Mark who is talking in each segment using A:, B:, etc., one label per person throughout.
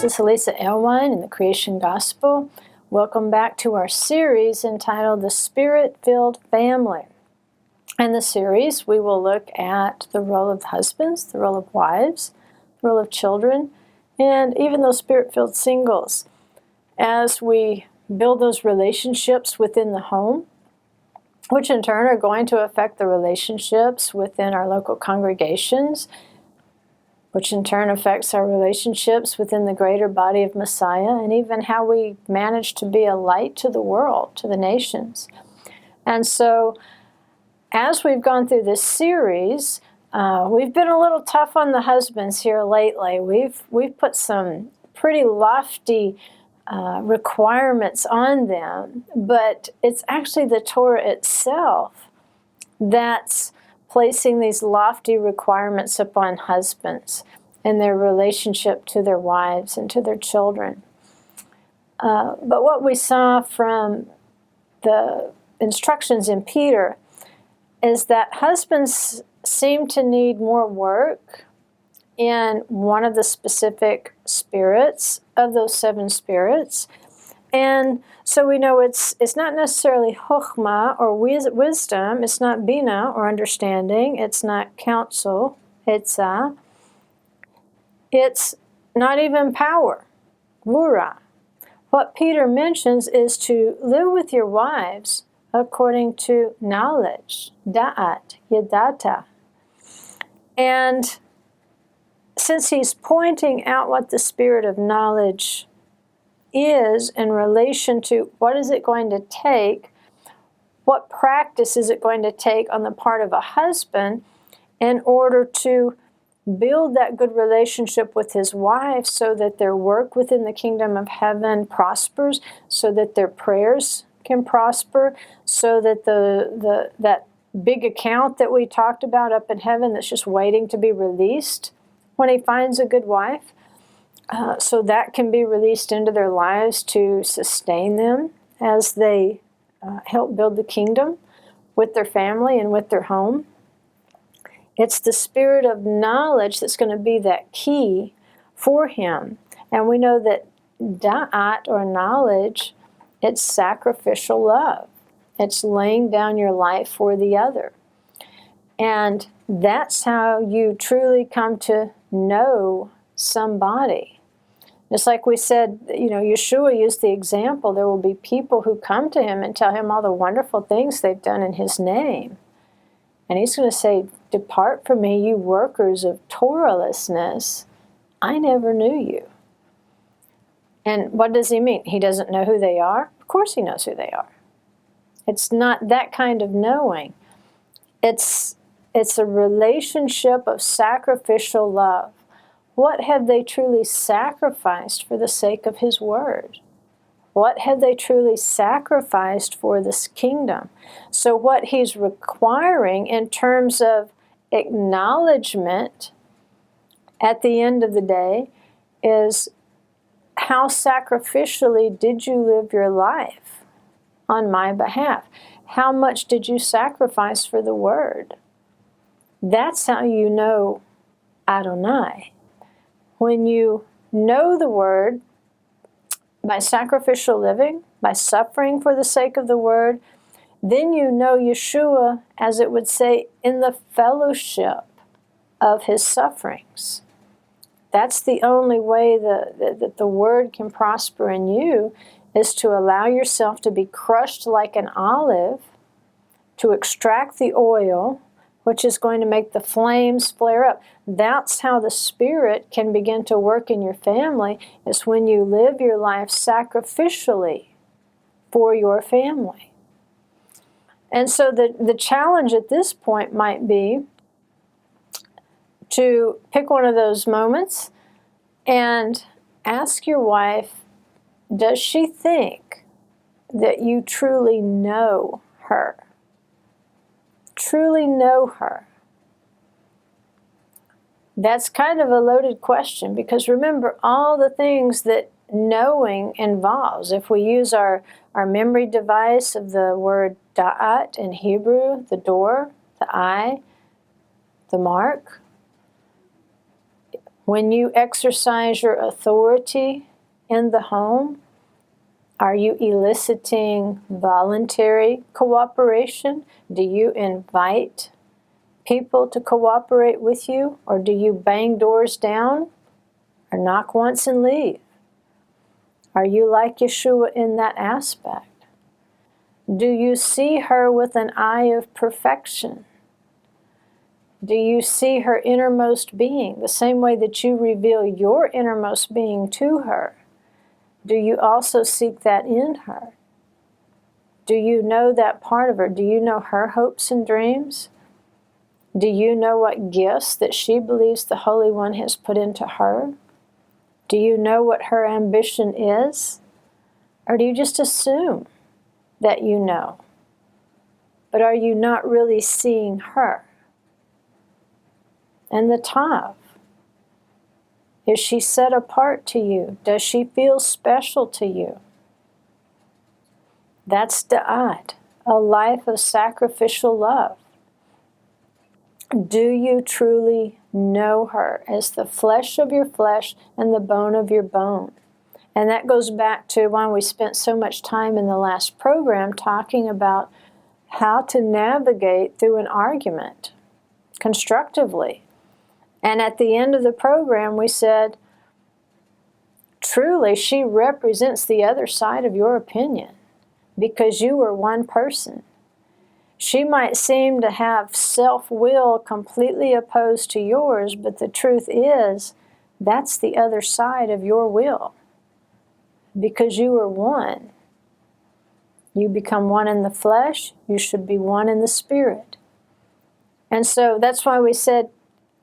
A: This is Hollisa in the Creation Gospel. Welcome back to our series entitled The Spirit-Filled Family. In the series, we will look at the role of husbands, the role of wives, the role of children, and even those spirit-filled singles as we build those relationships within the home, which in turn are going to affect the relationships within our local congregations, which in turn affects our relationships within the greater body of Messiah, and even how we manage to be a light to the world, to the nations. And so, as we've gone through this series, we've been a little tough on the husbands here lately. We've put some pretty lofty requirements on them, but it's actually the Torah itself that's placing these lofty requirements upon husbands in their relationship to their wives and to their children. But what we saw from the instructions in Peter is that husbands seem to need more work in one of the specific spirits of those 7 spirits. And so we know it's not necessarily chokhmah or wisdom, it's not bina or understanding, it's not counsel, it's not even power, gvura. What Peter mentions is to live with your wives according to knowledge, da'at, yadata. And since he's pointing out what the spirit of knowledge is in relation to what is it going to take, what practice is it going to take on the part of a husband in order to build that good relationship with his wife so that their work within the kingdom of heaven prospers, so that their prayers can prosper, so that that big account that we talked about up in heaven that's just waiting to be released when he finds a good wife, so that can be released into their lives to sustain them as they help build the kingdom with their family and with their home. It's the spirit of knowledge that's going to be that key for him. And we know that da'at, or knowledge, it's sacrificial love. It's laying down your life for the other. And that's how you truly come to know somebody. Just like we said, Yeshua used the example, there will be people who come to him and tell him all the wonderful things they've done in his name. And he's going to say, "Depart from me, you workers of Torahlessness. I never knew you." And what does he mean? He doesn't know who they are? Of course he knows who they are. It's not that kind of knowing. It's a relationship of sacrificial love. What have they truly sacrificed for the sake of his word? What have they truly sacrificed for this kingdom? So what he's requiring in terms of acknowledgement at the end of the day is, how sacrificially did you live your life on my behalf? How much did you sacrifice for the word? That's how you know Adonai. When you know the word by sacrificial living, by suffering for the sake of the word, then you know Yeshua, as it would say, in the fellowship of his sufferings. That's the only way that the word can prosper in you, is to allow yourself to be crushed like an olive, to extract the oil, which is going to make the flames flare up. That's how the Spirit can begin to work in your family, is when you live your life sacrificially for your family. And so the challenge at this point might be to pick one of those moments and ask your wife, does she think that you truly know her? Truly know her? That's kind of a loaded question, because remember all the things that knowing involves. If we use our memory device of the word da'at in Hebrew, the door, the eye, the mark, When you exercise your authority in the home, are you eliciting voluntary cooperation? Do you invite people to cooperate with you? Or do you bang doors down or knock once and leave? Are you like Yeshua in that aspect? Do you see her with an eye of perfection? Do you see her innermost being the same way that you reveal your innermost being to her? Do you also seek that in her? Do you know that part of her? Do you know her hopes and dreams? Do you know what gifts that she believes the Holy One has put into her? Do you know what her ambition is? Or do you just assume that you know? But are you not really seeing her? And the Tav, is she set apart to you? Does she feel special to you? That's Da'at, a life of sacrificial love. Do you truly know her as the flesh of your flesh and the bone of your bone? And that goes back to when we spent so much time in the last program talking about how to navigate through an argument constructively. And at the end of the program, we said, truly, she represents the other side of your opinion because you are one person. She might seem to have self-will completely opposed to yours, but the truth is, that's the other side of your will. Because you are one. You become one in the flesh, you should be one in the spirit. And so that's why we said,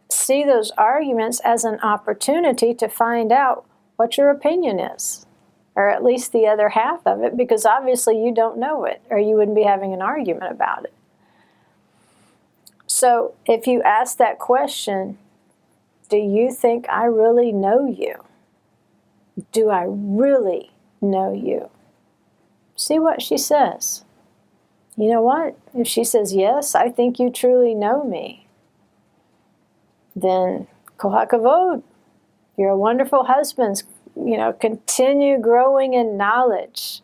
A: see those arguments as an opportunity to find out what your opinion is, or at least the other half of it, because obviously you don't know it, or you wouldn't be having an argument about it. So if you ask that question, do you think I really know you? Do I really know you? See what she says. You know what? If she says, yes, I think you truly know me, then kol hakavod, you're a wonderful husband. Continue growing in knowledge.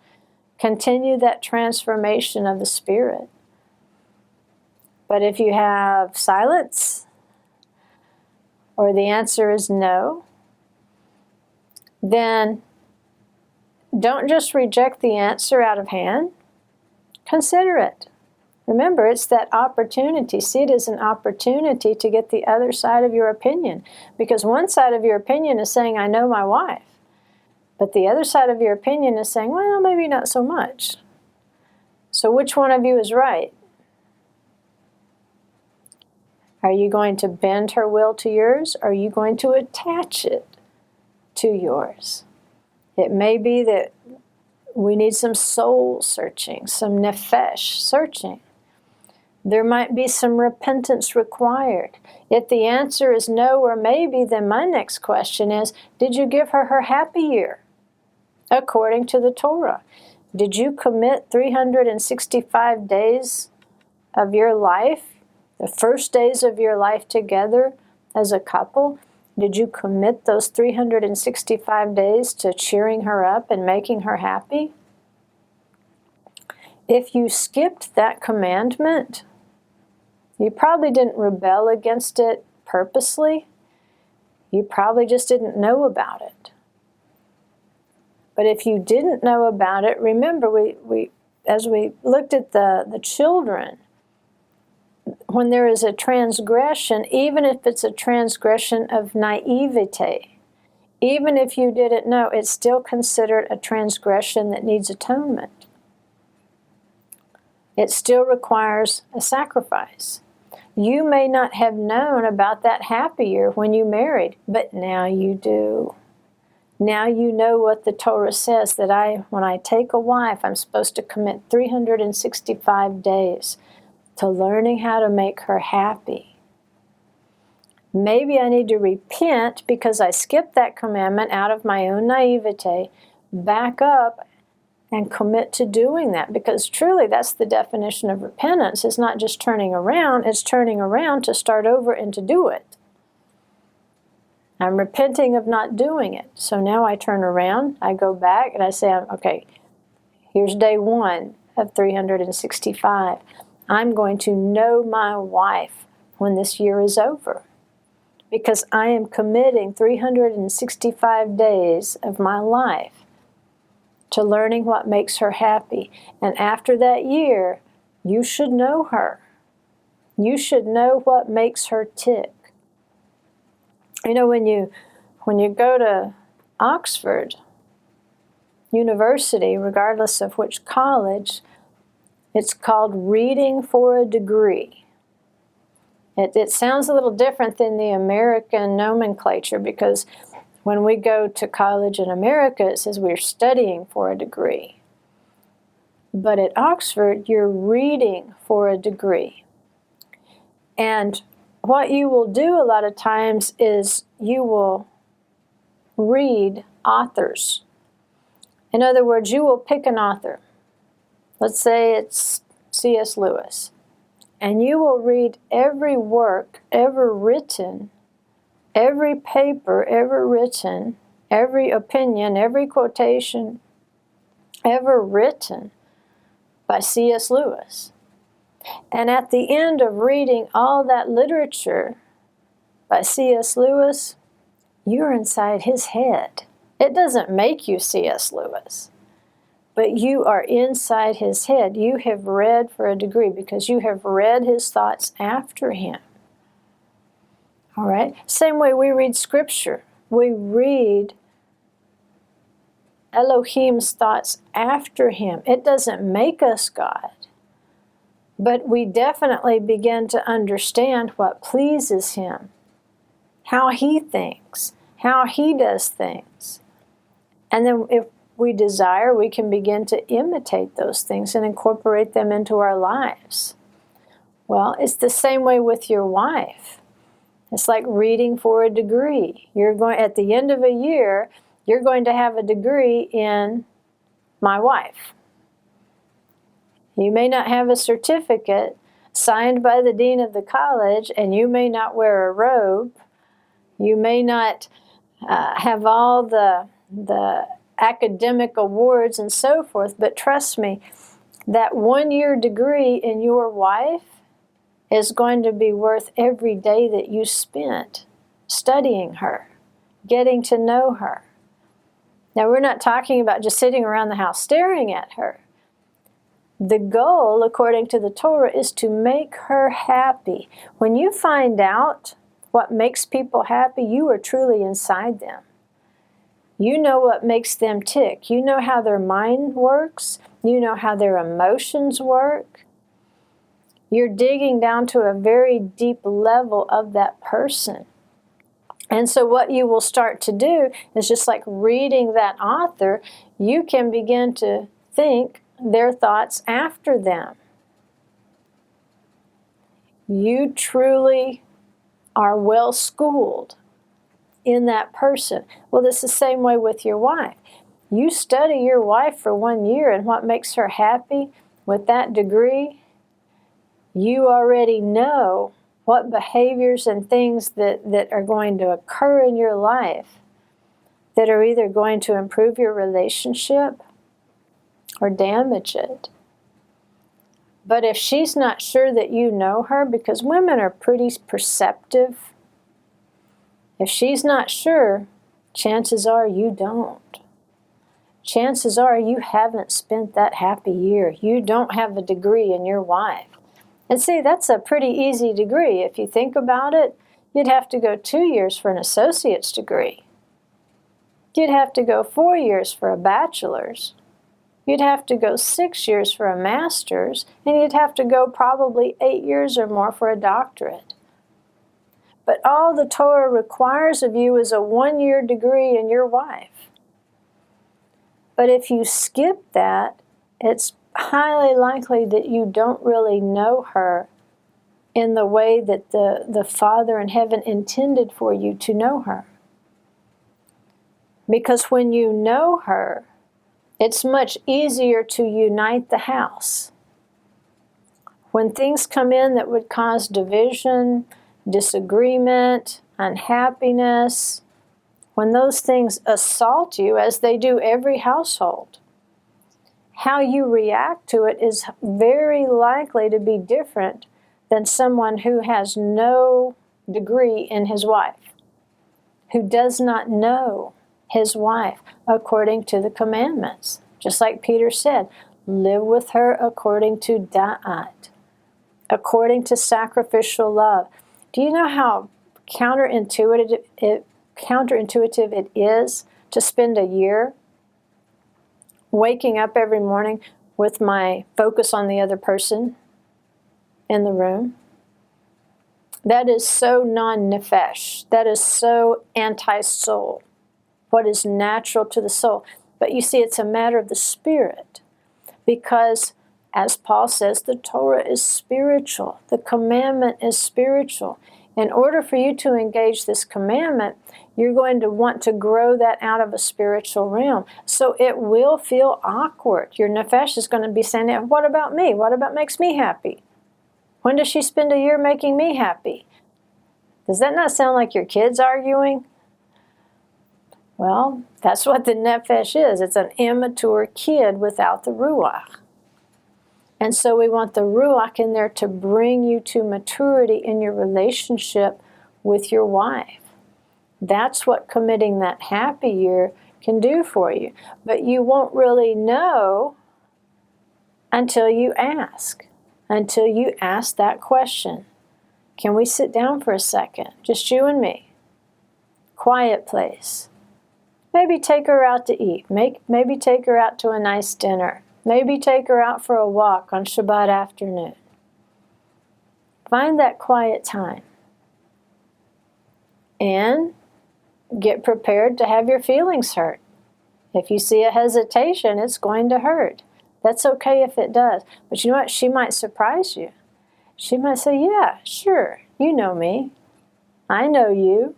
A: Continue that transformation of the spirit. But if you have silence, or the answer is no, then don't just reject the answer out of hand. Consider it. Remember, it's that opportunity. See it as an opportunity to get the other side of your opinion. Because one side of your opinion is saying, I know my wife. But the other side of your opinion is saying, well, maybe not so much. So which one of you is right? Are you going to bend her will to yours? Or are you going to attach it to yours? It may be that we need some soul searching, some nefesh searching. There might be some repentance required. If the answer is no or maybe, then my next question is, did you give her her happy year according to the Torah? Did you commit 365 days of your life, the first days of your life together as a couple? Did you commit those 365 days to cheering her up and making her happy? If you skipped that commandment, you probably didn't rebel against it purposely. You probably just didn't know about it. But if you didn't know about it, remember, we as we looked at the children, when there is a transgression, even if it's a transgression of naivete, even if you didn't know, it's still considered a transgression that needs atonement. It still requires a sacrifice. You may not have known about that happy year when you married, but now you do. Now you know what the Torah says, that when I take a wife, I'm supposed to commit 365 days to learning how to make her happy. Maybe I need to repent because I skipped that commandment out of my own naivete, back up and commit to doing that, because truly that's the definition of repentance. It's not just turning around, it's turning around to start over and to do it. I'm repenting of not doing it. So now I turn around, I go back, and I say, okay, here's day 1 of 365. I'm going to know my wife when this year is over, because I am committing 365 days of my life to learning what makes her happy. And after that year, you should know her. You should know what makes her tick. You know, when you go to Oxford University, regardless of which college, it's called reading for a degree. It sounds a little different than the American nomenclature, because when we go to college in America, it says we're studying for a degree. But at Oxford, you're reading for a degree. And what you will do a lot of times is you will read authors. In other words, you will pick an author. Let's say it's C.S. Lewis. And you will read every work ever written, every paper ever written, every opinion, every quotation ever written by C.S. Lewis. And at the end of reading all that literature by C.S. Lewis, you're inside his head. It doesn't make you C.S. Lewis, but you are inside his head. You have read for a degree because you have read his thoughts after him. All right? Same way we read Scripture. We read Elohim's thoughts after him. It doesn't make us God. But we definitely begin to understand what pleases him, how he thinks, how he does things. And then if we desire, we can begin to imitate those things and incorporate them into our lives. Well, it's the same way with your wife. It's like reading for a degree. You're going, at the end of a year, you're going to have a degree in my wife. You may not have a certificate signed by the dean of the college, and you may not wear a robe. You may not have all the academic awards and so forth, but trust me, that 1-year degree in your wife is going to be worth every day that you spent studying her, getting to know her. Now, we're not talking about just sitting around the house staring at her. The goal, according to the Torah, is to make her happy. When you find out what makes people happy, you are truly inside them. You know what makes them tick. You know how their mind works. You know how their emotions work. You're digging down to a very deep level of that person. And so what you will start to do is, just like reading that author, you can begin to think their thoughts after them. You truly are well schooled in that person. Well, it's the same way with your wife. You study your wife for 1 year, and what makes her happy with that degree, you already know what behaviors and things that are going to occur in your life that are either going to improve your relationship or damage it. But if she's not sure that you know her, because women are pretty perceptive, if she's not sure, chances are you don't. Chances are you haven't spent that happy year. You don't have a degree in your wife. And see, that's a pretty easy degree. If you think about it, you'd have to go 2 years for an associate's degree. You'd have to go 4 years for a bachelor's. You'd have to go 6 years for a master's, and you'd have to go probably 8 years or more for a doctorate. But all the Torah requires of you is a 1-year degree in your wife. But if you skip that, it's highly likely that you don't really know her in the way that the Father in heaven intended for you to know her. Because when you know her, it's much easier to unite the house. When things come in that would cause division, disagreement, unhappiness, when those things assault you, as they do every household, how you react to it is very likely to be different than someone who has no degree in his wife, who does not know his wife according to the commandments. Just like Peter said, live with her according to da'at, according to sacrificial love. Do you know how counterintuitive it is to spend a year waking up every morning with my focus on the other person in the room? That is so non-nefesh. That is so anti-soul. What is natural to the soul. But you see, it's a matter of the spirit. Because, as Paul says, the Torah is spiritual. The commandment is spiritual. In order for you to engage this commandment, you're going to want to grow that out of a spiritual realm. So it will feel awkward. Your nefesh is going to be saying, what about me? What about makes me happy? When does she spend a year making me happy? Does that not sound like your kids arguing? Well, that's what the nefesh is. It's an immature kid without the ruach. And so we want the ruach in there to bring you to maturity in your relationship with your wife. That's what committing that happy year can do for you. But you won't really know until you ask. Until you ask that question. Can we sit down for a second? Just you and me. Quiet place. Maybe take her out to eat. Maybe take her out to a nice dinner. Maybe take her out for a walk on Shabbat afternoon. Find that quiet time. And get prepared to have your feelings hurt. If you see a hesitation, it's going to hurt. That's okay if it does. But you know what? She might surprise you. She might say, yeah, sure, you know me. I know you.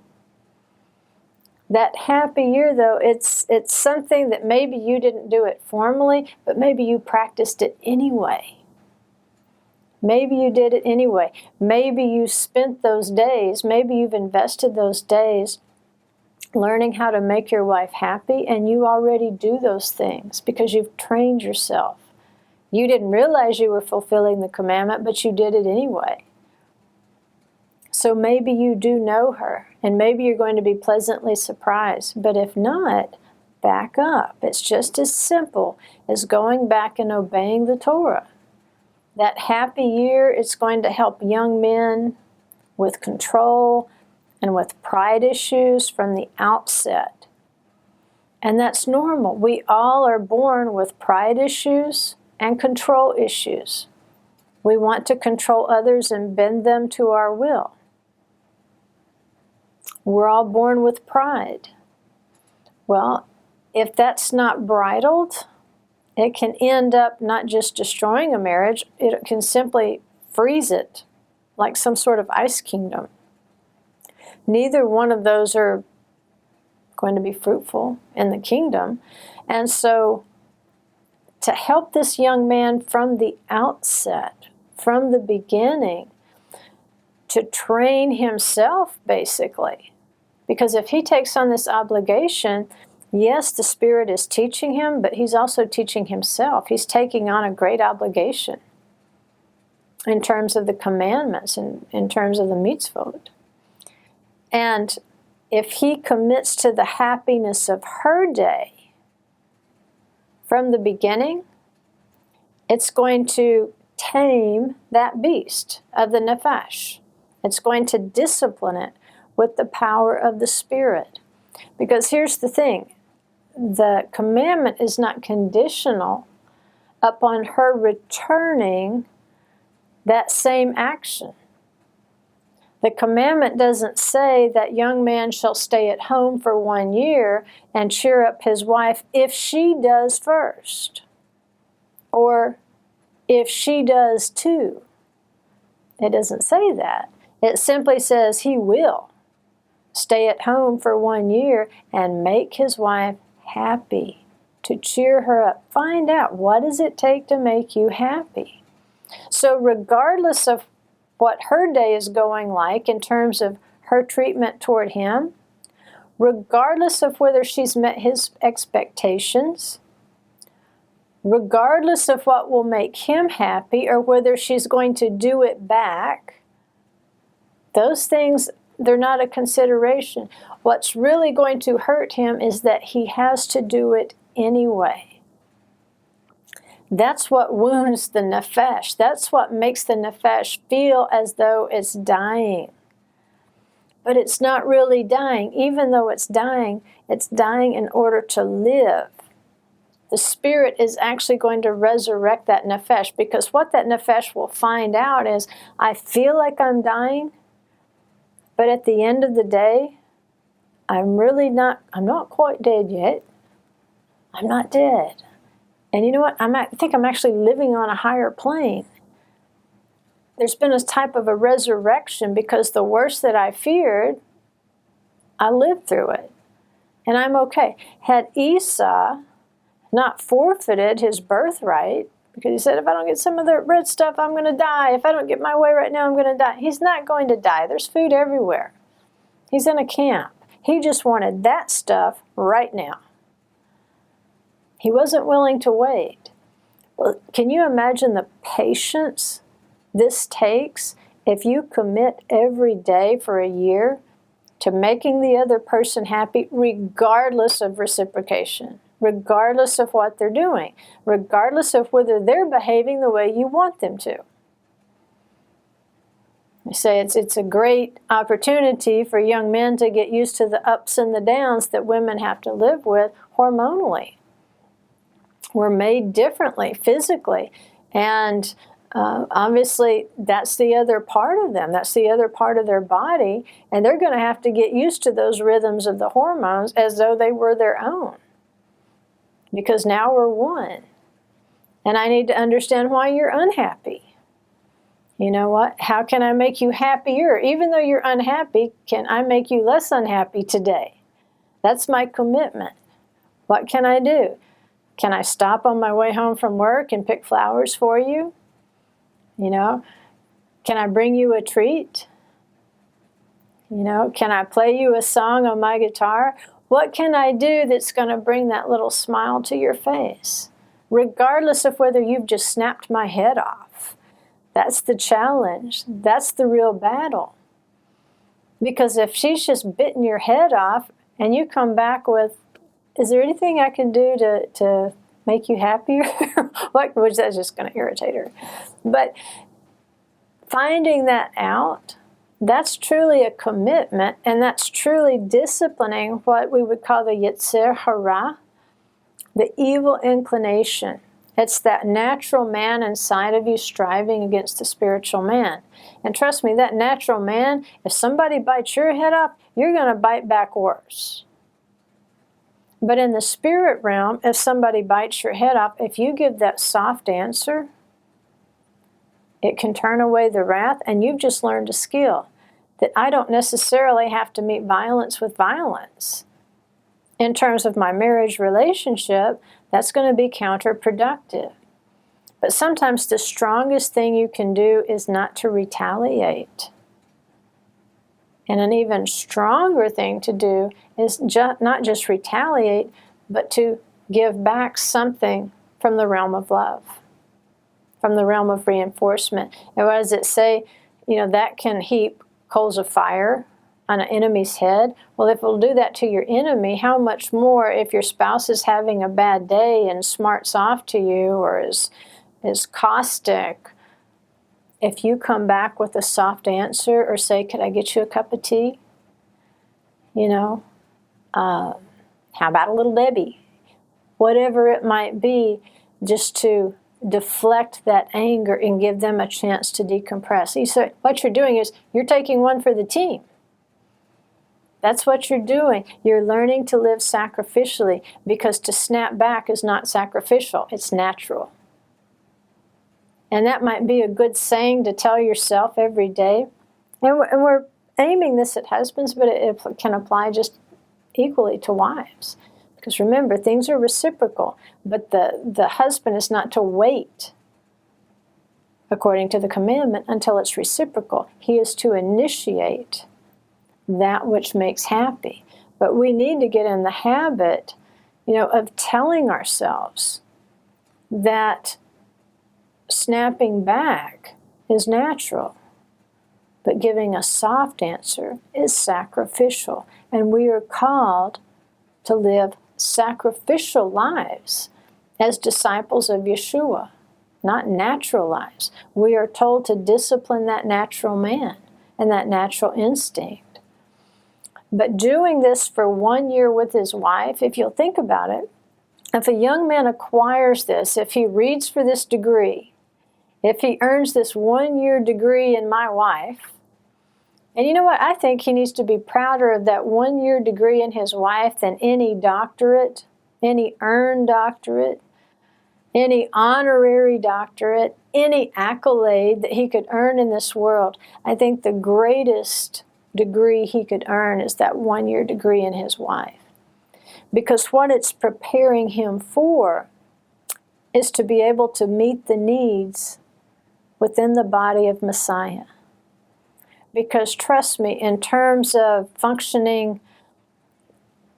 A: That happy year, though, it's something that maybe you didn't do it formally, but maybe you practiced it anyway. Maybe you did it anyway. Maybe you spent those days, maybe you've invested those days learning how to make your wife happy, and you already do those things because you've trained yourself. You didn't realize you were fulfilling the commandment, but you did it anyway. So maybe you do know her, and maybe you're going to be pleasantly surprised. But if not, back up. It's just as simple as going back and obeying the Torah. That happy year is going to help young men with control and with pride issues from the outset. And that's normal. We all are born with pride issues and control issues. We want to control others and bend them to our will. We're all born with pride. Well, if that's not bridled, it can end up not just destroying a marriage, it can simply freeze it like some sort of ice kingdom. Neither one of those are going to be fruitful in the kingdom. And so to help this young man from the outset, from the beginning, to train himself basically, because if he takes on this obligation, yes, the Spirit is teaching him, but he's also teaching himself. He's taking on a great obligation in terms of the commandments and in terms of the mitzvot. And if he commits to the happiness of her day from the beginning, it's going to tame that beast of the nefesh. It's going to discipline it with the power of the Spirit. Because here's the thing, the commandment is not conditional upon her returning that same action. The commandment doesn't say that young man shall stay at home for 1 year and cheer up his wife if she does first, or if she does too. It doesn't say that. It simply says he will stay at home for 1 year and make his wife happy, to cheer her up. Find out, what does it take to make you happy? So regardless of what her day is going like in terms of her treatment toward him, regardless of whether she's met his expectations, regardless of what will make him happy or whether she's going to do it back. Those things, they're not a consideration. What's really going to hurt him is that he has to do it anyway. That's what wounds the nefesh. That's what makes the nefesh feel as though it's dying. But it's not really dying. Even though it's dying in order to live. The spirit is actually going to resurrect that nefesh, because what that nefesh will find out is, I feel like I'm dying, but at the end of the day, I'm not quite dead yet. I'm not dead. And you know what? I think I'm actually living on a higher plane. There's been a type of a resurrection, because the worst that I feared, I lived through it. And I'm okay. Had Esau not forfeited his birthright, because he said, if I don't get some of the red stuff, I'm going to die. If I don't get my way right now, I'm going to die. He's not going to die. There's food everywhere. He's in a camp. He just wanted that stuff right now. He wasn't willing to wait. Well, can you imagine the patience this takes if you commit every day for a year to making the other person happy, regardless of reciprocation? Regardless of what they're doing, regardless of whether they're behaving the way you want them to. You say it's a great opportunity for young men to get used to the ups and the downs that women have to live with hormonally. We're made differently physically, and obviously that's the other part of them. That's the other part of their body, and they're going to have to get used to those rhythms of the hormones as though they were their own. Because now we're one. And I need to understand why you're unhappy. You know what? How can I make you happier? Even though you're unhappy, can I make you less unhappy today? That's my commitment. What can I do? Can I stop on my way home from work and pick flowers for you? You know? Can I bring you a treat? You know? Can I play you a song on my guitar? What can I do that's going to bring that little smile to your face? Regardless of whether you've just snapped my head off. That's the challenge. That's the real battle. Because if she's just bitten your head off and you come back with, is there anything I can do to make you happier? Which that's just going to irritate her. But finding that out, that's truly a commitment, and that's truly disciplining what we would call the Yetzer Hara, the evil inclination. It's that natural man inside of you striving against the spiritual man. And trust me, that natural man, if somebody bites your head off, you're going to bite back worse. But in the spirit realm, if somebody bites your head off, if you give that soft answer, it can turn away the wrath, and you've just learned a skill that I don't necessarily have to meet violence with violence. In terms of my marriage relationship, that's going to be counterproductive. But sometimes the strongest thing you can do is not to retaliate. And an even stronger thing to do is not just retaliate, but to give back something from the realm of love, from the realm of reinforcement. And what does it say? You know, that can heap coals of fire on an enemy's head. Well, if it'll do that to your enemy, how much more if your spouse is having a bad day and smarts off to you or is caustic, if you come back with a soft answer or say, could I get you a cup of tea? You know, how about a little Debbie? Whatever it might be, just to deflect that anger and give them a chance to decompress. So what you're doing is you're taking one for the team. That's what you're doing. You're learning to live sacrificially, because to snap back is not sacrificial, it's natural. And that might be a good saying to tell yourself every day. And we're aiming this at husbands, but it can apply just equally to wives. Because remember, things are reciprocal, but the husband is not to wait, according to the commandment, until it's reciprocal. He is to initiate that which makes happy. But we need to get in the habit, of telling ourselves that snapping back is natural, but giving a soft answer is sacrificial. And we are called to live sacrificial lives as disciples of Yeshua, not natural lives. We are told to discipline that natural man and that natural instinct. But doing this for 1 year with his wife, if you'll think about it, if a young man acquires this, if he reads for this degree, if he earns this 1 year degree in my wife, and you know what? I think he needs to be prouder of that 1 year degree in his wife than any doctorate, any earned doctorate, any honorary doctorate, any accolade that he could earn in this world. I think the greatest degree he could earn is that 1 year degree in his wife. Because what it's preparing him for is to be able to meet the needs within the body of Messiah. Because trust me, in terms of functioning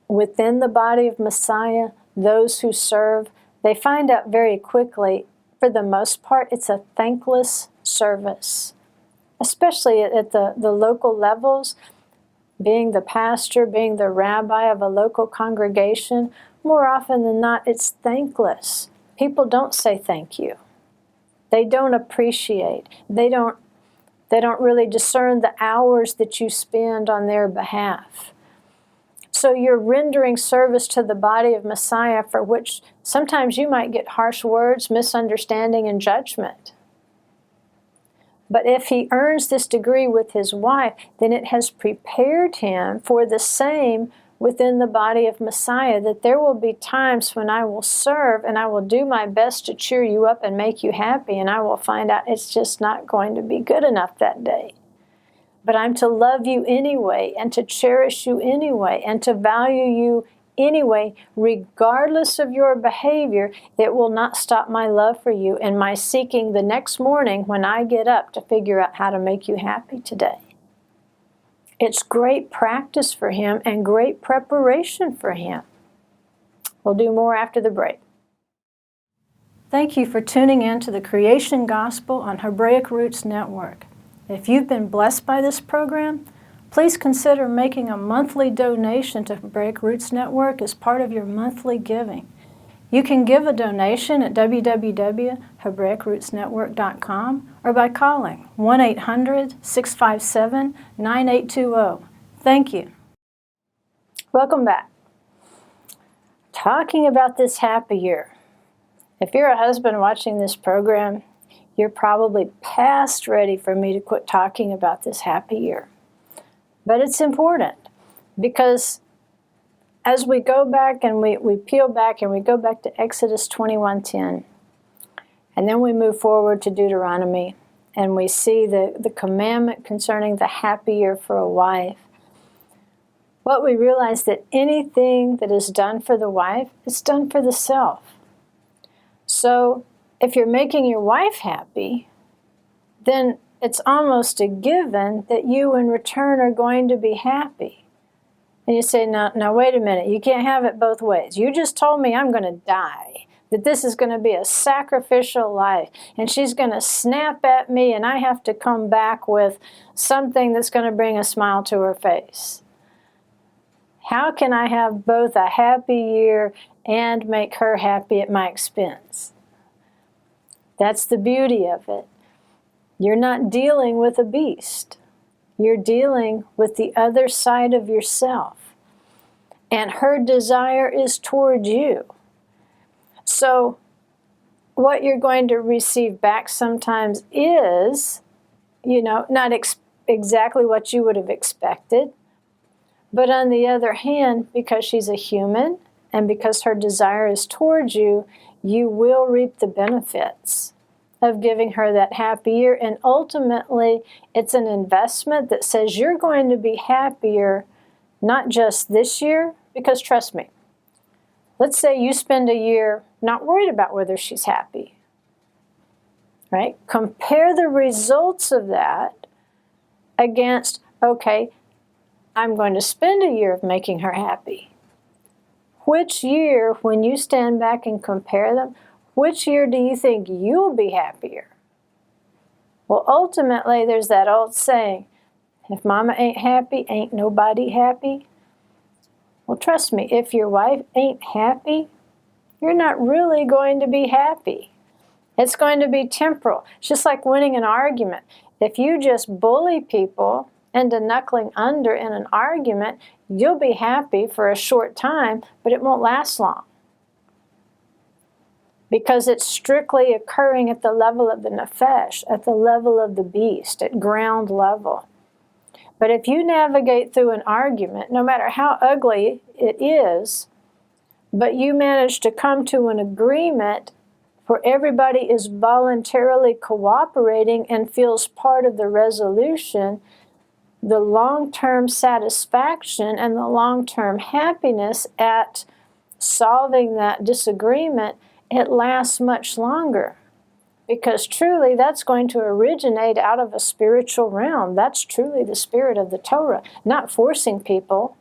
A: within the body of Messiah, those who serve, they find out very quickly, for the most part, it's a thankless service. Especially at the local levels, being the pastor, being the rabbi of a local congregation, more often than not, it's thankless. People don't say thank you. They don't appreciate. They don't really discern the hours that you spend on their behalf. So you're rendering service to the body of Messiah, for which sometimes you might get harsh words, misunderstanding, and judgment. But if he earns this degree with his wife, then it has prepared him for the same within the body of Messiah, that there will be times when I will serve and I will do my best to cheer you up and make you happy, and I will find out it's just not going to be good enough that day. But I'm to love you anyway, and to cherish you anyway, and to value you anyway, regardless of your behavior. It will not stop my love for you and my seeking the next morning when I get up to figure out how to make you happy today. It's great practice for him and great preparation for him. We'll do more after the break. Thank you for tuning in to the Creation Gospel on Hebraic Roots Network. If you've been blessed by this program, please consider making a monthly donation to Hebraic Roots Network as part of your monthly giving. You can give a donation at www.hebraicrootsnetwork.com or by calling 1-800-657-9820. Thank you. Welcome back. Talking about this happy year. If you're a husband watching this program, you're probably past ready for me to quit talking about this happy year. But it's important, because as we go back and we peel back and we go back to Exodus 21:10, and then we move forward to Deuteronomy, and we see the commandment concerning the happy year for a wife, what we realize that anything that is done for the wife is done for the self. So if you're making your wife happy, then it's almost a given that you in return are going to be happy. And you say, now wait a minute, you can't have it both ways. You just told me I'm going to die, that this is going to be a sacrificial life, and she's going to snap at me, and I have to come back with something that's going to bring a smile to her face. How can I have both a happy year and make her happy at my expense? That's the beauty of it. You're not dealing with a beast. You're dealing with the other side of yourself. And her desire is toward you. So what you're going to receive back sometimes is, not exactly what you would have expected. But on the other hand, because she's a human and because her desire is toward you, you will reap the benefits of giving her that happy year. And ultimately, it's an investment that says you're going to be happier, not just this year, because trust me, let's say you spend a year not worried about whether she's happy, right? Compare the results of that against, okay, I'm going to spend a year of making her happy. Which year, when you stand back and compare them, which year do you think you'll be happier? Well, ultimately, there's that old saying, if mama ain't happy, ain't nobody happy. Well, trust me, if your wife ain't happy, you're not really going to be happy. It's going to be temporal. It's just like winning an argument. If you just bully people into knuckling under in an argument, you'll be happy for a short time, but it won't last long. Because it's strictly occurring at the level of the nefesh, at the level of the beast, at ground level. But if you navigate through an argument, no matter how ugly it is, but you manage to come to an agreement where everybody is voluntarily cooperating and feels part of the resolution, the long-term satisfaction and the long-term happiness at solving that disagreement, it lasts much longer. Because truly, that's going to originate out of a spiritual realm. That's truly the spirit of the Torah, not forcing people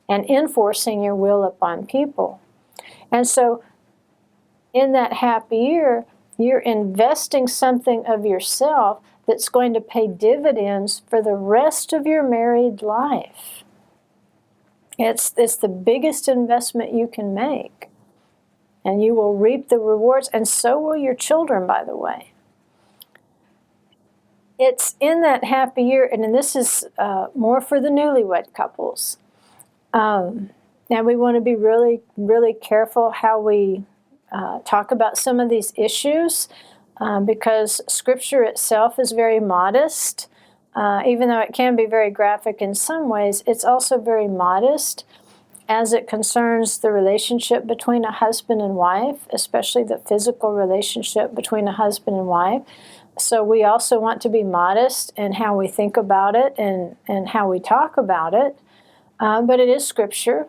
A: and enforcing your will upon people. And so, in that happy year, you're investing something of yourself that's going to pay dividends for the rest of your married life. It's the biggest investment you can make. And you will reap the rewards, and so will your children, by the way. It's in that happy year, and this is more for the newlywed couples. Now we want to be really, really careful how we talk about some of these issues, because Scripture itself is very modest. Even though it can be very graphic in some ways, it's also very modest as it concerns the relationship between a husband and wife, especially the physical relationship between a husband and wife. So we also want to be modest in how we think about it and how we talk about it. But it is Scripture.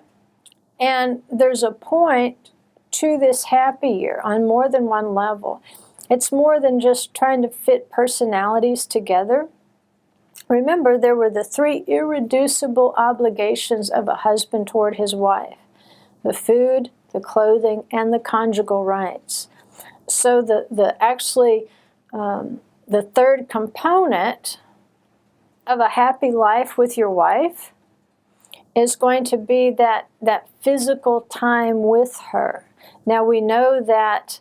A: And there's a point to this happy year on more than one level. It's more than just trying to fit personalities together. Remember, there were the three irreducible obligations of a husband toward his wife: the food, the clothing, and the conjugal rights. So the third component of a happy life with your wife is going to be that physical time with her. Now we know that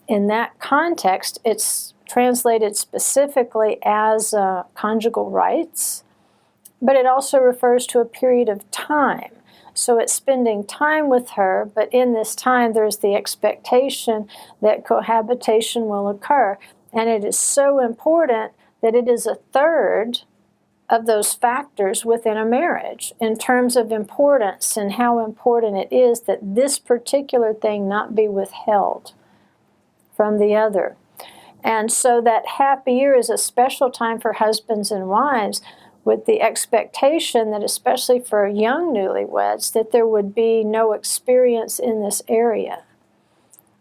A: in that context, it's translated specifically as conjugal rights, but it also refers to a period of time. So it's spending time with her, but in this time there's the expectation that cohabitation will occur. And it is so important that it is a third of those factors within a marriage in terms of importance and how important it is that this particular thing not be withheld from the other. And so that happy year is a special time for husbands and wives, with the expectation that, especially for young newlyweds, that there would be no experience in this area.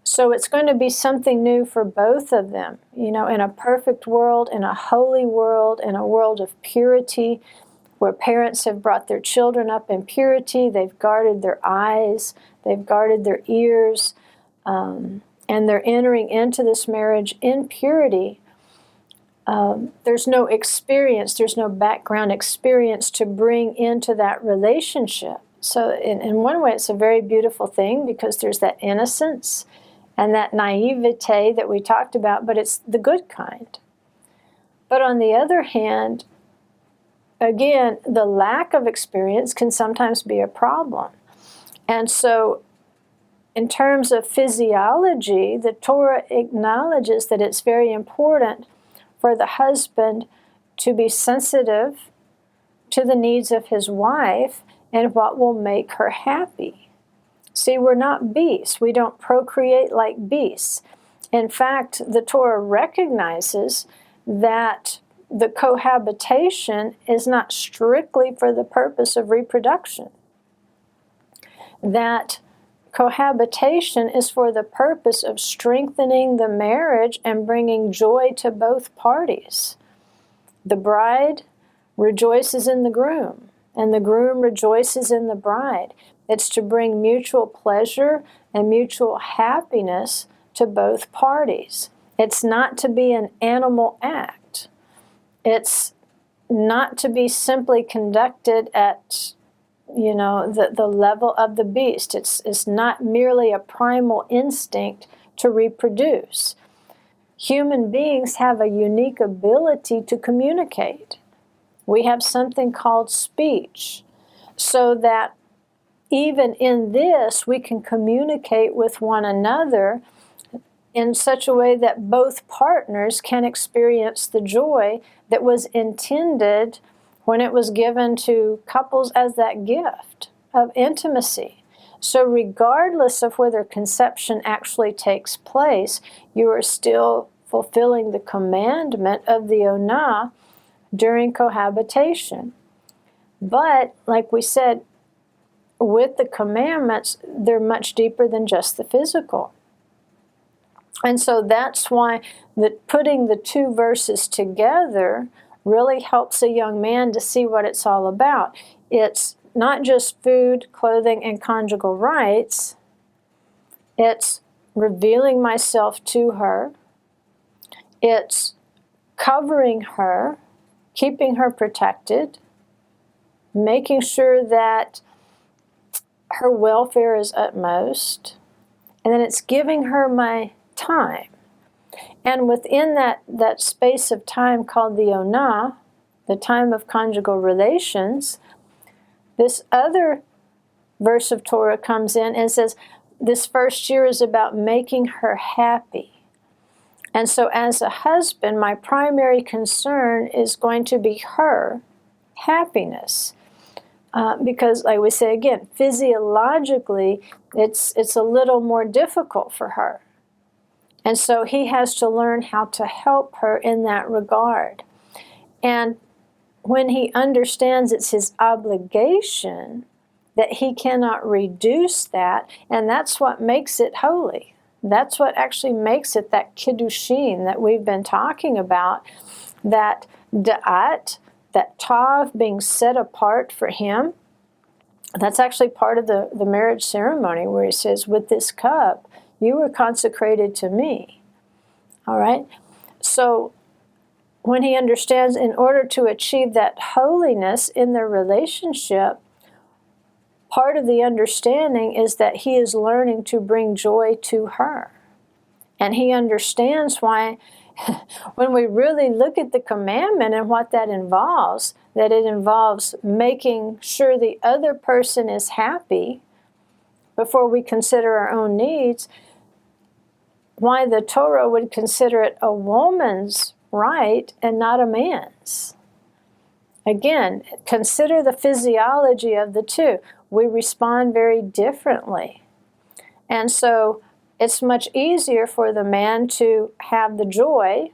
A: So it's going to be something new for both of them. You know, in a perfect world, in a holy world, in a world of purity, where parents have brought their children up in purity, they've guarded their eyes, they've guarded their ears, and they're entering into this marriage in purity. There's no experience, there's no background experience to bring into that relationship. So in one way, it's a very beautiful thing because there's that innocence and that naivete that we talked about, but it's the good kind. But on the other hand, again, the lack of experience can sometimes be a problem. And so in terms of physiology, the Torah acknowledges that it's very important for the husband to be sensitive to the needs of his wife and what will make her happy. See, we're not beasts. We don't procreate like beasts. In fact, the Torah recognizes that the cohabitation is not strictly for the purpose of reproduction. That cohabitation is for the purpose of strengthening the marriage and bringing joy to both parties. The bride rejoices in the groom, and the groom rejoices in the bride. It's to bring mutual pleasure and mutual happiness to both parties. It's not to be an animal act. It's not to be simply conducted at, the level of the beast. It's not merely a primal instinct to reproduce. Human beings have a unique ability to communicate. We have something called speech, so that even in this, we can communicate with one another in such a way that both partners can experience the joy that was intended when it was given to couples as that gift of intimacy. So regardless of whether conception actually takes place, you are still fulfilling the commandment of the Onah during cohabitation. But, like we said, with the commandments, they're much deeper than just the physical. And so that's why putting the two verses together really helps a young man to see what it's all about. It's not just food, clothing, and conjugal rights. It's revealing myself to her. It's covering her, keeping her protected, making sure that her welfare is utmost, and then it's giving her my time. And within that space of time called the Onah, the time of conjugal relations, this other verse of Torah comes in and says, this first year is about making her happy. And so as a husband, my primary concern is going to be her happiness. Because, like we say again, physiologically, it's a little more difficult for her. And so he has to learn how to help her in that regard. And when he understands it's his obligation, that he cannot reduce that, and that's what makes it holy. That's what actually makes it that kiddushin that we've been talking about, that da'at, that tav being set apart for him. That's actually part of the marriage ceremony where he says, with this cup, you were consecrated to me. All right? So when he understands in order to achieve that holiness in their relationship, part of the understanding is that he is learning to bring joy to her. And he understands why, when we really look at the commandment and what that involves, that it involves making sure the other person is happy before we consider our own needs, why the Torah would consider it a woman's right and not a man's. Again, consider the physiology of the two. We respond very differently. And so it's much easier for the man to have the joy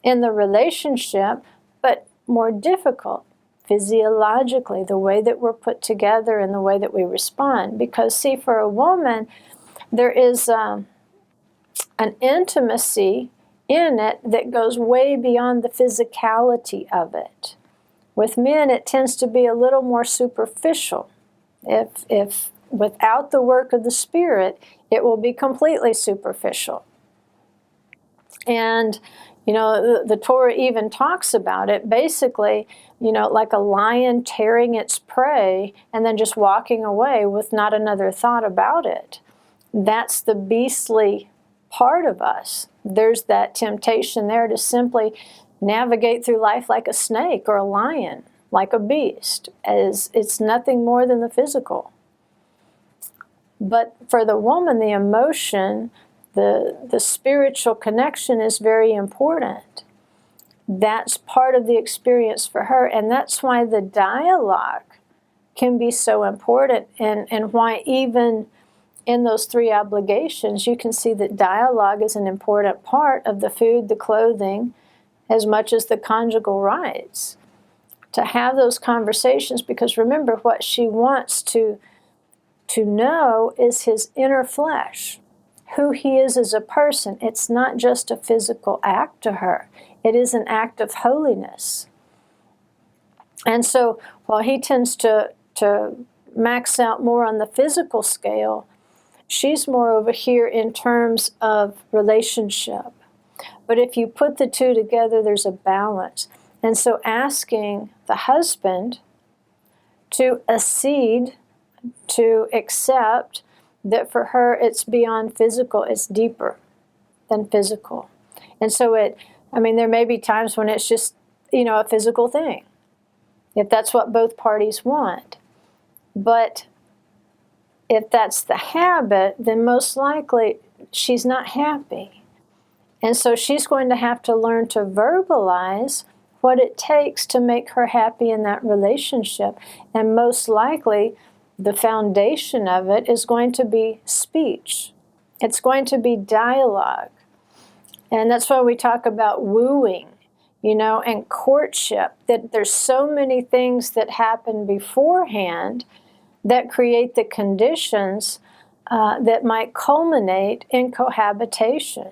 A: in the relationship, but more difficult physiologically, the way that we're put together and the way that we respond. Because, see, for a woman, there is an intimacy in it that goes way beyond the physicality of it. With men, it tends to be a little more superficial. If without the work of the Spirit, it will be completely superficial. And, the Torah even talks about it, basically, like a lion tearing its prey and then just walking away with not another thought about it. That's the beastly part of us. There's that temptation there to simply navigate through life like a snake or a lion, like a beast, as it's nothing more than the physical. But for the woman, the emotion, the spiritual connection is very important. That's part of the experience for her, and that's why the dialogue can be so important, and why even in those three obligations, you can see that dialogue is an important part of the food, the clothing, as much as the conjugal rights. To have those conversations, because remember, what she wants to know is his inner flesh, who he is as a person. It's not just a physical act to her. It is an act of holiness. And so while he tends to max out more on the physical scale, she's more over here in terms of relationship. But if you put the two together, there's a balance. And so asking the husband to accede, to accept that for her it's beyond physical, it's deeper than physical. And so there may be times when it's just, a physical thing, if that's what both parties want. But if that's the habit, then most likely she's not happy. And so she's going to have to learn to verbalize what it takes to make her happy in that relationship. And most likely, the foundation of it is going to be speech. It's going to be dialogue. And that's why we talk about wooing, and courtship, that there's so many things that happen beforehand that create the conditions that might culminate in cohabitation.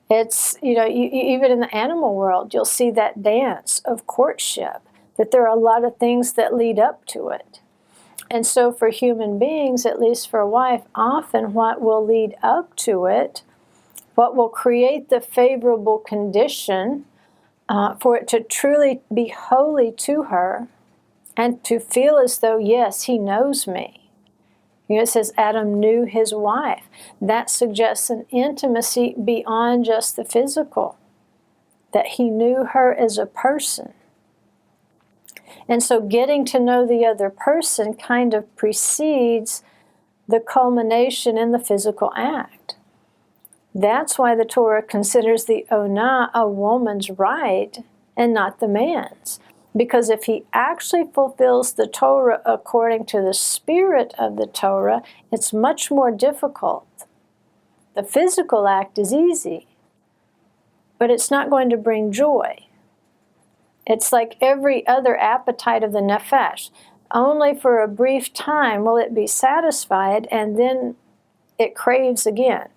A: It's, even in the animal world, you'll see that dance of courtship, that there are a lot of things that lead up to it. And so for human beings, at least for a wife, often what will lead up to it, what will create the favorable condition for it to truly be holy to her and to feel as though, yes, he knows me. It says Adam knew his wife. That suggests an intimacy beyond just the physical, that he knew her as a person. And so getting to know the other person kind of precedes the culmination in the physical act. That's why the Torah considers the onah a woman's right and not the man's. Because if he actually fulfills the Torah according to the spirit of the Torah, it's much more difficult. The physical act is easy, but it's not going to bring joy. It's like every other appetite of the nefesh. Only for a brief time will it be satisfied, and then it craves again.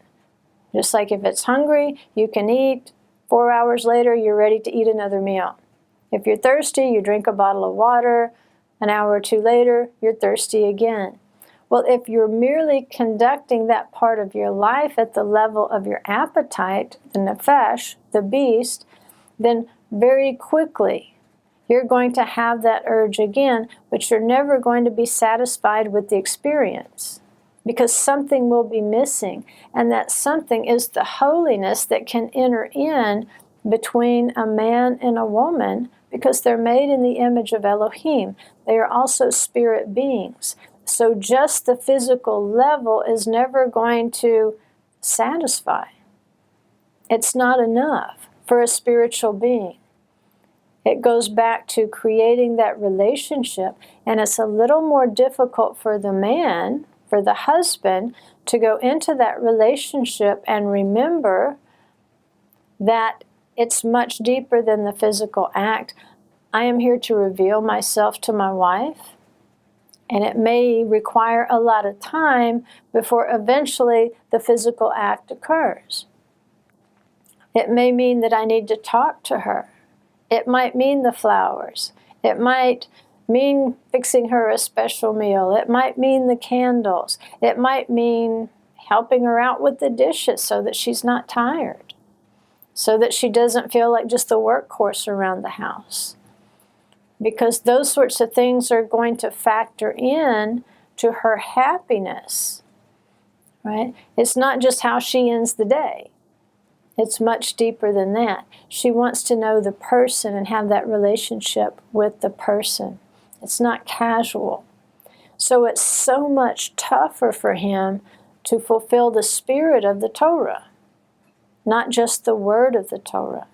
A: Just like if it's hungry, you can eat. 4 hours later, you're ready to eat another meal. If you're thirsty, you drink a bottle of water. An hour or two later, you're thirsty again. Well, if you're merely conducting that part of your life at the level of your appetite, the nefesh, the beast, then very quickly you're going to have that urge again, but you're never going to be satisfied with the experience because something will be missing. And that something is the holiness that can enter in between a man and a woman, because they're made in the image of Elohim. They are also spirit beings. So just the physical level is never going to satisfy. It's not enough for a spiritual being. It goes back to creating that relationship, and it's a little more difficult for the man, for the husband, to go into that relationship and remember that it's much deeper than the physical act. I am here to reveal myself to my wife, and it may require a lot of time before eventually the physical act occurs. It may mean that I need to talk to her. It might mean the flowers. It might mean fixing her a special meal. It might mean the candles. It might mean helping her out with the dishes so that she's not tired, so that she doesn't feel like just the workhorse around the house. Because those sorts of things are going to factor in to her happiness, right? It's not just how she ends the day. It's much deeper than that. She wants to know the person and have that relationship with the person. It's not casual. So it's so much tougher for him to fulfill the spirit of the Torah, not just the word of the Torah.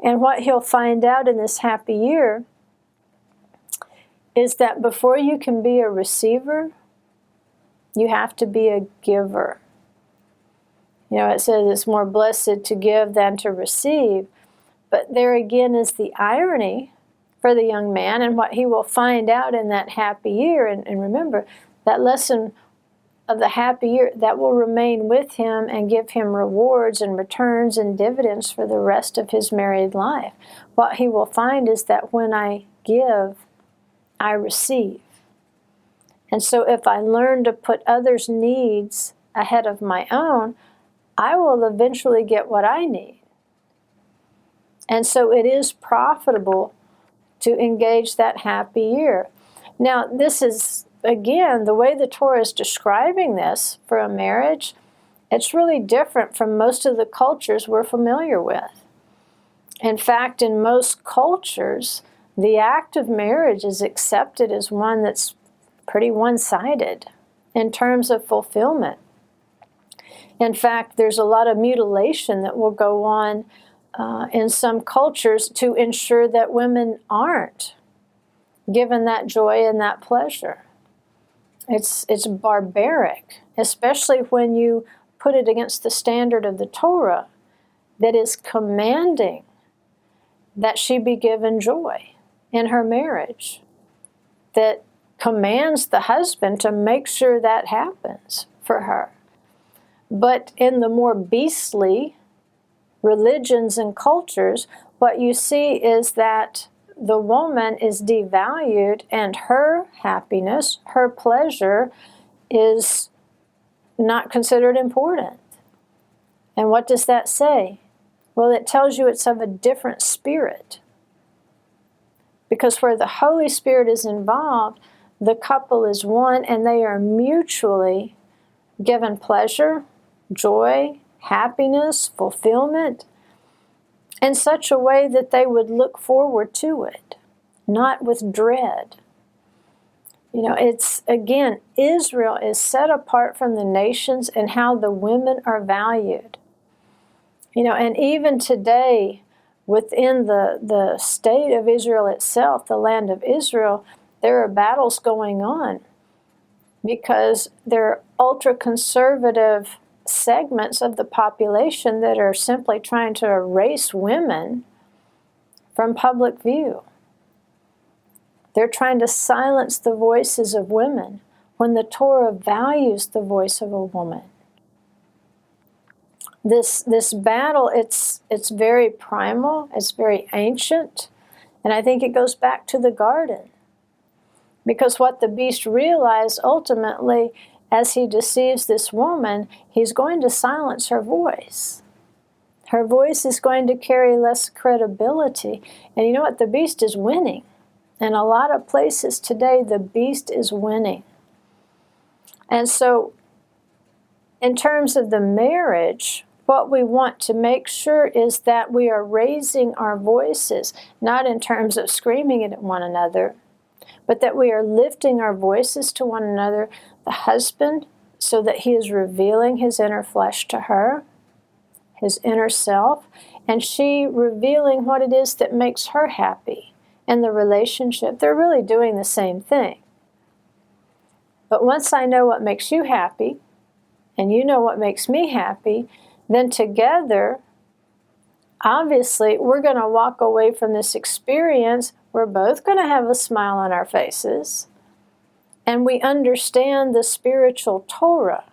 A: And what he'll find out in this happy year is that before you can be a receiver, you have to be a giver. It says it's more blessed to give than to receive. But there again is the irony for the young man and what he will find out in that happy year. And remember, that lesson of the happy year, that will remain with him and give him rewards and returns and dividends for the rest of his married life. What he will find is that when I give, I receive. And so if I learn to put others' needs ahead of my own, I will eventually get what I need. And so it is profitable to engage that happy year. Now, this is, again, the way the Torah is describing this for a marriage, it's really different from most of the cultures we're familiar with. In fact, in most cultures, the act of marriage is accepted as one that's pretty one-sided in terms of fulfillment. In fact, there's a lot of mutilation that will go on in some cultures to ensure that women aren't given that joy and that pleasure. It's barbaric, especially when you put it against the standard of the Torah that is commanding that she be given joy in her marriage, that commands the husband to make sure that happens for her. But in the more beastly religions and cultures, what you see is that the woman is devalued and her happiness, her pleasure, is not considered important. And what does that say? Well, it tells you it's of a different spirit. Because where the Holy Spirit is involved, the couple is one and they are mutually given pleasure, joy, happiness, fulfillment, in such a way that they would look forward to it, not with dread. You know, it's, again, Israel is set apart from the nations in how the women are valued. You know, and even today, within the state of Israel itself, the land of Israel, there are battles going on because there are ultra-conservative segments of the population that are simply trying to erase women from public view. They're trying to silence the voices of women when the Torah values the voice of a woman. This battle, it's very primal, it's very ancient, and I think it goes back to the garden. Because what the beast realized ultimately, as he deceives this woman, he's going to silence her voice. Her voice is going to carry less credibility. And you know what? The beast is winning. In a lot of places today, the beast is winning. And so, in terms of the marriage, what we want to make sure is that we are raising our voices, not in terms of screaming at one another, but that we are lifting our voices to one another, the husband, so that he is revealing his inner flesh to her, his inner self, and she revealing what it is that makes her happy in the relationship. They're really doing the same thing. But once I know what makes you happy, and you know what makes me happy, then together, obviously, we're going to walk away from this experience. We're both going to have a smile on our faces. And we understand the spiritual Torah,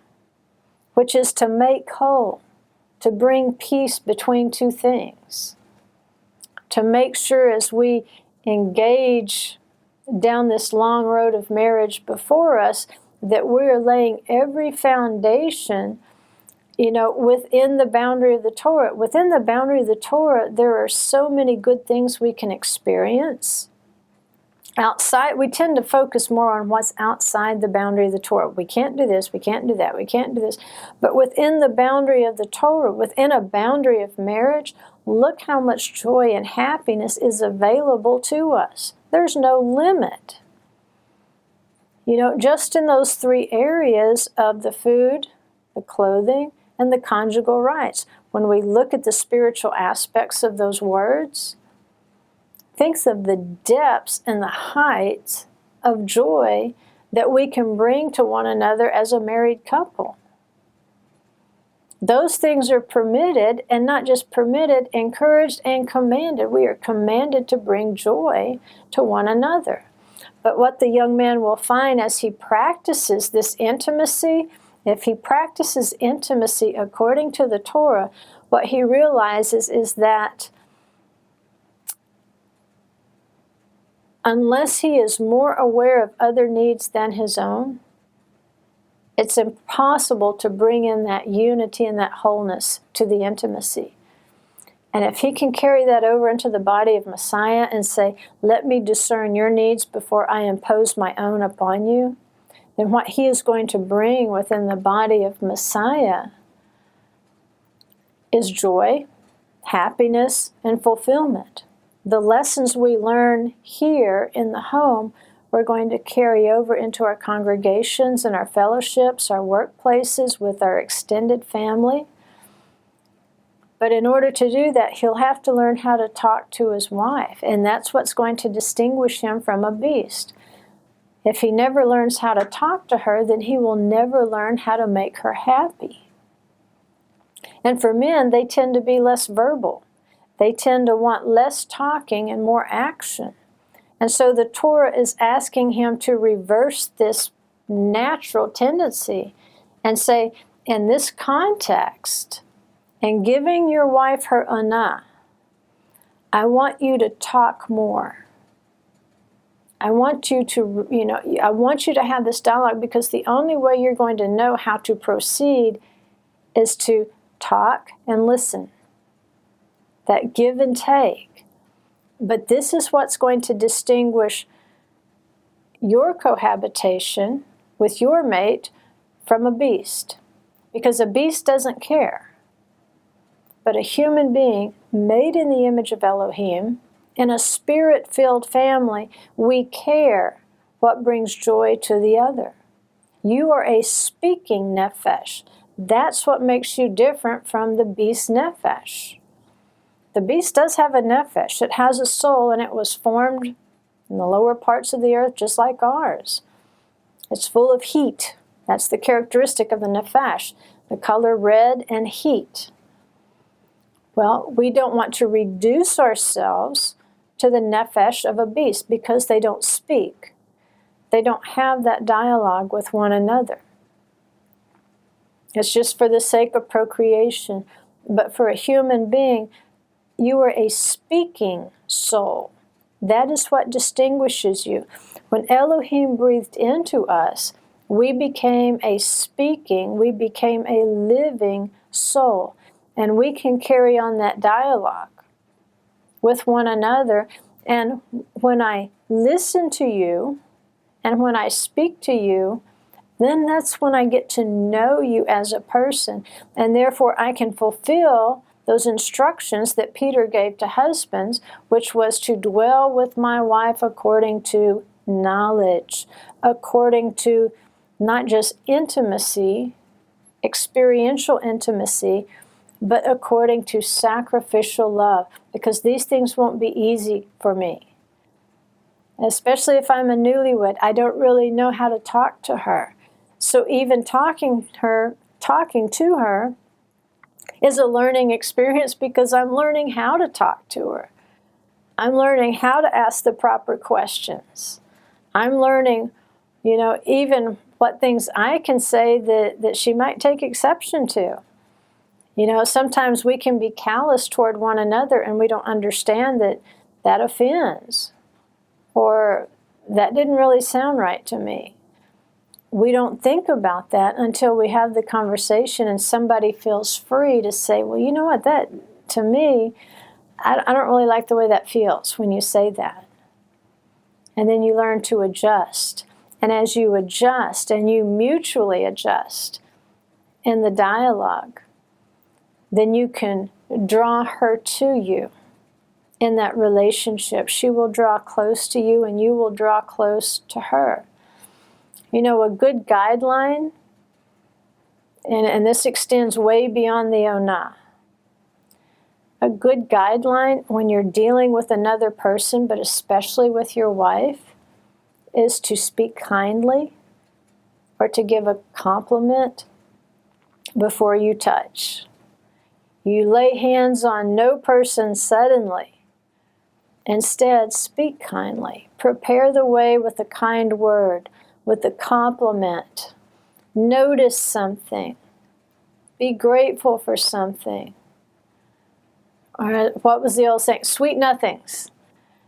A: which is to make whole, to bring peace between two things, to make sure as we engage down this long road of marriage before us, that we're laying every foundation, you know, within the boundary of the Torah. Within the boundary of the Torah, there are so many good things we can experience. Outside, we tend to focus more on what's outside the boundary of the Torah. We can't do this, we can't do that, we can't do this. But within the boundary of the Torah, within a boundary of marriage, look how much joy and happiness is available to us. There's no limit. You know, just in those three areas of the food, the clothing, and the conjugal rights. When we look at the spiritual aspects of those words, think of the depths and the heights of joy that we can bring to one another as a married couple. Those things are permitted, and not just permitted, encouraged and commanded. We are commanded to bring joy to one another. But what the young man will find as he practices this intimacy, if he practices intimacy according to the Torah, what he realizes is that unless he is more aware of other needs than his own, it's impossible to bring in that unity and that wholeness to the intimacy. And if he can carry that over into the body of Messiah and say, let me discern your needs before I impose my own upon you, then what he is going to bring within the body of Messiah is joy, happiness, and fulfillment. The lessons we learn here in the home, we're going to carry over into our congregations and our fellowships, our workplaces, with our extended family. But in order to do that, he'll have to learn how to talk to his wife, and that's what's going to distinguish him from a beast. If he never learns how to talk to her, then he will never learn how to make her happy. And for men, they tend to be less verbal. They tend to want less talking and more action. And so the Torah is asking him to reverse this natural tendency and say, in this context, and giving your wife her anah, I want you to talk more. I want you to, I want you to have this dialogue, because the only way you're going to know how to proceed is to talk and listen. That give and take. But this is what's going to distinguish your cohabitation with your mate from a beast. Because a beast doesn't care. But a human being made in the image of Elohim, in a spirit-filled family, we care what brings joy to the other. You are a speaking nefesh. That's what makes you different from the beast nefesh. The beast does have a nefesh. It has a soul, and it was formed in the lower parts of the earth just like ours. It's full of heat. That's the characteristic of the nefesh, the color red and heat. Well, we don't want to reduce ourselves to the nefesh of a beast, because they don't speak. They don't have that dialogue with one another. It's just for the sake of procreation. But for a human being, you are a speaking soul. That is what distinguishes you. When Elohim breathed into us, we became a living soul. And we can carry on that dialogue with one another. And when I listen to you and when I speak to you, then that's when I get to know you as a person. And therefore I can fulfill those instructions that Peter gave to husbands, which was to dwell with my wife according to knowledge, according to not just intimacy, experiential intimacy, but according to sacrificial love, because these things won't be easy for me. Especially if I'm a newlywed, I don't really know how to talk to her. So even talking to her is a learning experience, because I'm learning how to talk to her. I'm learning how to ask the proper questions. I'm learning, even what things I can say that she might take exception to. Sometimes we can be callous toward one another, and we don't understand that offends, or that didn't really sound right to me. We don't think about that until we have the conversation and somebody feels free to say, well, you know what, that, to me, I don't really like the way that feels when you say that. And then you learn to adjust. And as you adjust and you mutually adjust in the dialogue, then you can draw her to you in that relationship. She will draw close to you, and you will draw close to her. A good guideline, and this extends way beyond the onah. A good guideline when you're dealing with another person, but especially with your wife, is to speak kindly or to give a compliment before you touch. You lay hands on no person suddenly. Instead, speak kindly. Prepare the way with a kind word, with a compliment. Notice something. Be grateful for something. Or what was the old saying? Sweet nothings.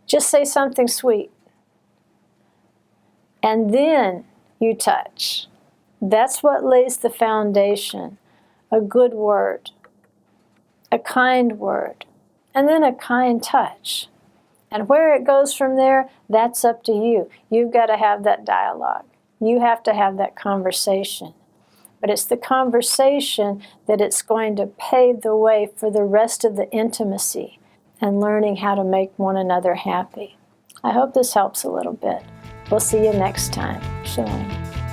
A: Just say something sweet. and then you touch. That's what lays the foundation. A good word, a kind word, and then a kind touch. And where it goes from there, that's up to you. You've got to have that dialogue. You have to have that conversation. But it's the conversation that it's going to pave the way for the rest of the intimacy and learning how to make one another happy. I hope this helps a little bit. We'll see you next time. Shalom.